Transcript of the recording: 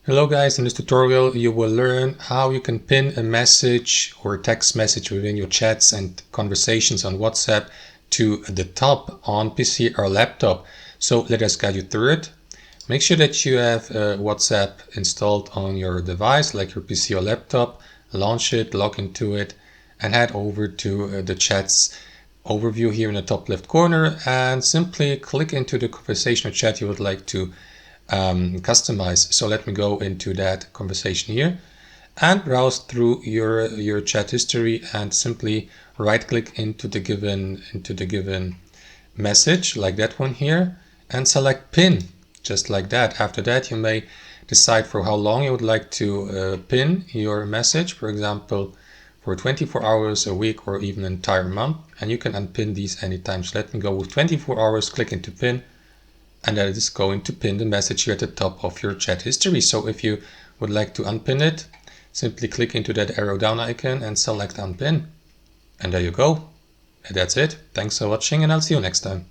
Hello guys, in this tutorial you will learn how you can pin a message or a text message within your chats and conversations on WhatsApp to the top on PC or laptop. So let us guide you through it. Make sure that you have WhatsApp installed on your device like your PC or laptop. Launch it, log into it and head over to the chats overview here in the top left corner and simply click into the conversational chat you would like to customize. So let me go into that conversation here and browse through your chat history and simply right click into the given message like that one here and select pin just like that. After that you may decide for how long you would like to pin your message, for example for 24 hours, a week, or even an entire month, and you can unpin these anytime. So let me go with 24 hours, click into pin, and that is going to pin the message here at the top of your chat history. So if you would like to unpin it, simply click into that arrow down icon and select unpin. And there you go. And that's it. Thanks for watching and I'll see you next time.